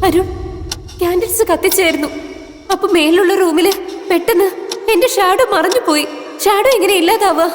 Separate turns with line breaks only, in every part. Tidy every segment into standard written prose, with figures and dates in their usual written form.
Arun, candles കത്തിച്ചായിരുന്നു. അപ്പൊ മേലുള്ള റൂമില് പെട്ടെന്ന് എന്റെ ഷാഡോ മറഞ്ഞു പോയി. ഷാഡോ എങ്ങനെ ഇല്ലാതാവാ?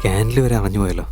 ക്യാൻഡിൽ വരെ അണഞ്ഞു പോയല്ലോ.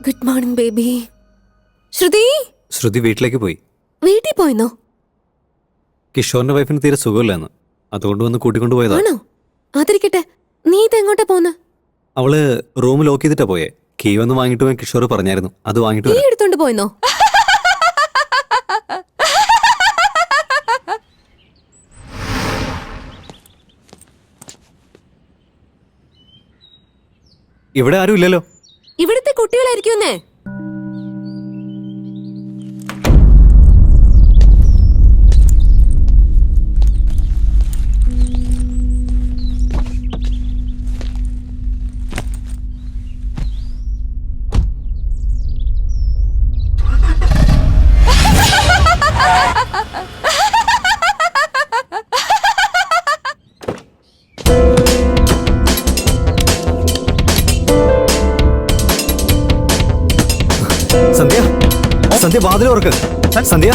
Good morning baby.
ശ്രുതി വീട്ടിലേക്ക് പോയി.
വീട്ടിൽ പോയിന്നോ?
കിഷോറിന്റെ വൈഫിന് തീരെ സുഖമില്ലെന്ന്, അതുകൊണ്ട് വന്ന് കൂട്ടിക്കൊണ്ട് പോയതാ.
ആണോ? അതിരിക്കട്ടെ, നീ ഇതെങ്ങോട്ടാ പോന്ന്?
അവള് റൂം ലോക്ക് ചെയ്തിട്ടാ പോയേ. കീ വന്ന് വാങ്ങിട്ട് പോയി കിഷോർ പറഞ്ഞായിരുന്നു, അത് വാങ്ങിട്ട്
നീ എടുത്തോണ്ട് പോയിന്നോ?
ഇവിടെ ആരും ഇല്ലല്ലോ.
ഇവിടുത്തെ കുട്ടികളായിരിക്കുന്നേ.
സന്ധ്യ സന്ധ്യ വാതിൽ ഓർക്ക്. സന്ധ്യ,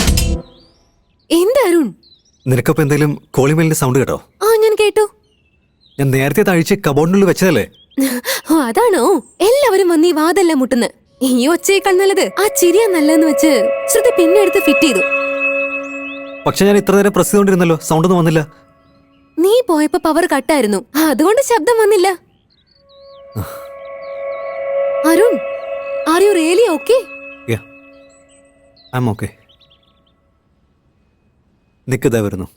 എന്താ അരുൺ?
നിനക്കപ്പോ എന്തെങ്കിലും കോളിമേലിന്റെ സൗണ്ട് കേട്ടോ?
ആ, ഞാൻ കേട്ടു.
ഞാൻ നേരത്തെ തഴിച്ച് കബോർഡിനുള്ളിൽ വെച്ചതല്ലേ?
ഓ, അതാണോ? എല്ലാവരും വന്ന് ഈ വാതെല്ലാം മുട്ടുന്നു. ഈ ഒച്ചയേക്കാൾ നല്ലത് ആ ചിരിയാ നല്ലതെന്ന് വെച്ച് ശ്രുതി പിന്നെ എടുത്ത് ഫിറ്റ് ചെയ്തു.
പക്ഷെ ഞാൻ ഇത്ര നേരം പ്രസ് ചെയ്തോണ്ടിരുന്നല്ലോ, സൗണ്ട് ഒന്നും വന്നില്ല.
നീ പോയപ്പോ പവർ കട്ടായിരുന്നു, അതുകൊണ്ട് ശബ്ദം വന്നില്ല. Arun, are you really okay?
I am okay. നിക്കതാ വരുന്നു.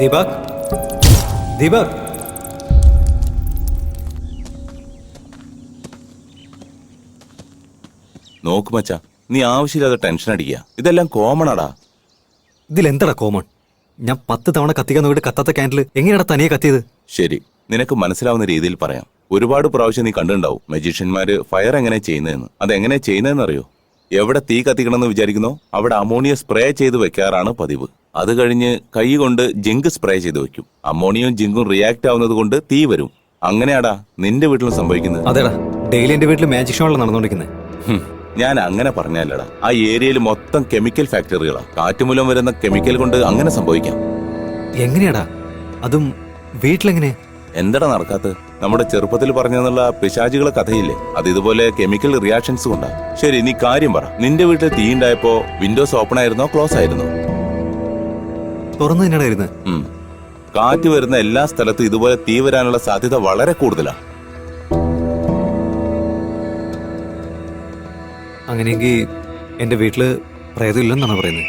ദീപക്, ദീപക്,
നോക്ക് മച്ചാ, നീ ആവശ്യമില്ലാതെ ടെൻഷൻ അടിക്കുക. ഇതെല്ലാം കോമൺ ആടാ.
ഇതിലെന്താടാ കോമൺ? ഞാൻ 10 തവണ കത്തിക്കാൻ നോക്കിയിട്ട് കത്താത്ത ക്യാൻഡിൽ എങ്ങനെയാടാ തനിയെ കത്തിയത്?
ശരി, നിനക്ക് മനസ്സിലാവുന്ന രീതിയിൽ പറയാം. ഒരുപാട് പ്രാവശ്യം നീ കണ്ടിട്ടുണ്ടാവും മജീഷ്യന്മാര് ഫയർ എങ്ങനെ ചെയ്യുന്നതെന്ന്. അതെങ്ങനെ ചെയ്യുന്നതെന്ന് അറിയോ? എവിടെ തീ കത്തിക്കണമെന്ന് വിചാരിക്കുന്നോ അവിടെ അമോണിയ സ്പ്രേ ചെയ്ത് വെക്കാറാണ് പതിവ്. അത് കഴിഞ്ഞ് കൈ കൊണ്ട് ജിങ്ക് സ്പ്രേ ചെയ്ത് വെക്കും. അമോണിയയും ജിങ്കും റിയാക്ട് ആവുന്നത് കൊണ്ട് തീ വരും. അങ്ങനെയാടാ നിന്റെ വീട്ടിലും സംഭവിക്കുന്നത്.
അതെടാ, ഡെയിലി എന്റെ വീട്ടിൽ മാജിക് ഷോകളാണ് നടന്നുകൊണ്ടിരിക്കുന്നത്.
ഞാൻ അങ്ങനെ പറഞ്ഞല്ലടാ. ആ ഏരിയയിൽ മൊത്തം കെമിക്കൽ ഫാക്ടറികളാ. കാറ്റുമൂലം വരുന്ന കെമിക്കൽ കൊണ്ട് അങ്ങനെ സംഭവിക്കാം.
എങ്ങനെയാടാ? അതും വീട്ടിലെങ്ങനെ?
എന്താടാ നടക്കാത്ത? നമ്മുടെ ചെറുപ്പത്തിൽ പറഞ്ഞെന്നുള്ള പിശാചുകളെ കഥയില്ലേ, അത് ഇതുപോലെ കെമിക്കൽ റിയാക്ഷൻസ് കൊണ്ടാ. ശരി, നീ കാര്യം പറ. നിന്റെ വീട്ടിൽ തീ ഉണ്ടായപ്പോ വിൻഡോസ് ഓപ്പൺ ആയിരുന്നോ ക്ലോസ് ആയിരുന്നോ?
തുറന്നു തന്നെയാണ് ഇരുന്നത്.
കാറ്റ് വരുന്ന എല്ലാ സ്ഥലത്തും ഇതുപോലെ തീ വരാനുള്ള സാധ്യത വളരെ കൂടുതലാണ്.
അങ്ങനെയെങ്കിൽ എന്റെ വീട്ടില് പ്രേതമില്ലെന്നാണ് പറയുന്നത്.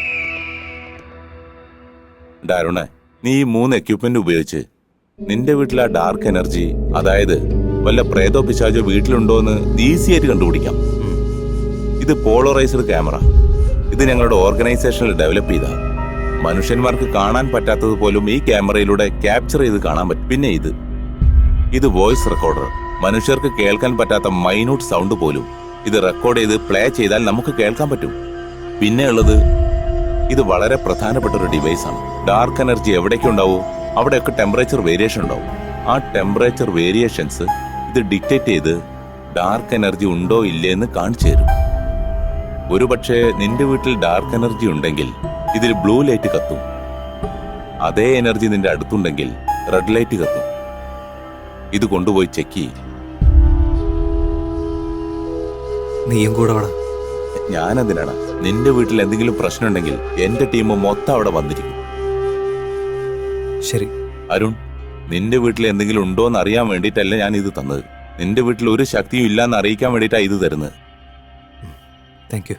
ഡാരുണേ, നീ ഈ 3 എക്യുപ്മെന്റ് ഉപയോഗിച്ച് നിന്റെ വീട്ടിലെ ആ ഡാർക്ക് എനർജി, അതായത് വല്ല പ്രേതോ പിശാചോ വീട്ടിലുണ്ടോ എന്ന് ഈസി ആയിട്ട് കണ്ടുപിടിക്കാം. ഇത് പോളറൈസ്ഡ് ക്യാമറ. ഇത് ഞങ്ങളുടെ ഓർഗനൈസേഷനിൽ ഡെവലപ്പ് ചെയ്ത, മനുഷ്യന്മാർക്ക് കാണാൻ പറ്റാത്തത് പോലും ഈ ക്യാമറയിലൂടെ ക്യാപ്ചർ ചെയ്ത് കാണാൻ പറ്റും. പിന്നെ ഇത് വോയിസ് റെക്കോർഡർ. മനുഷ്യർക്ക് കേൾക്കാൻ പറ്റാത്ത മൈന്യൂട്ട് സൗണ്ട് പോലും ഇത് റെക്കോർഡ് ചെയ്ത് പ്ലേ ചെയ്താൽ നമുക്ക് കേൾക്കാൻ പറ്റും. പിന്നെ ഉള്ളത്, ഇത് വളരെ പ്രധാനപ്പെട്ട ഒരു ഡിവൈസ് ആണ്. ഡാർക്ക് എനർജി എവിടേക്ക് ഉണ്ടാവോ അവിടെയൊക്കെ ടെമ്പറേച്ചർ വേരിയേഷൻ ഉണ്ടാവും. ആ ടെമ്പറേച്ചർ വേരിയേഷൻസ് ഇത് ഡിക്റ്റേറ്റ് ചെയ്ത് ഡാർക്ക് എനർജി ഉണ്ടോ ഇല്ലേ എന്ന് കാണിച്ചു തരും. ഒരുപക്ഷെ നിന്റെ വീട്ടിൽ ഡാർക്ക് എനർജി ഉണ്ടെങ്കിൽ ഇതിൽ ബ്ലൂ ലൈറ്റ് കത്തും. അതേ എനർജി നിന്റെ അടുത്തുണ്ടെങ്കിൽ റെഡ് ലൈറ്റ് കത്തും. ഇത് കൊണ്ടുപോയി ചെക്ക് ചെയ്യും.
നീയും കൂടെ വേണം.
ഞാനെന്തിനാണ്? നിന്റെ വീട്ടിൽ എന്തെങ്കിലും പ്രശ്നം ഉണ്ടെങ്കിൽ എന്റെ ടീം മൊത്തം അവിടെ വന്നിരിക്കും.
ശരി
അരുൺ, നിന്റെ വീട്ടിൽ എന്തെങ്കിലും ഉണ്ടോ എന്ന് അറിയാൻ വേണ്ടിയിട്ടല്ല ഞാൻ ഇത് തന്നത്. നിന്റെ വീട്ടിൽ ഒരു ശക്തിയും ഇല്ലാന്ന് അറിയിക്കാൻ വേണ്ടിയിട്ടാണ് ഇത് തരുന്നത്.
Thank you.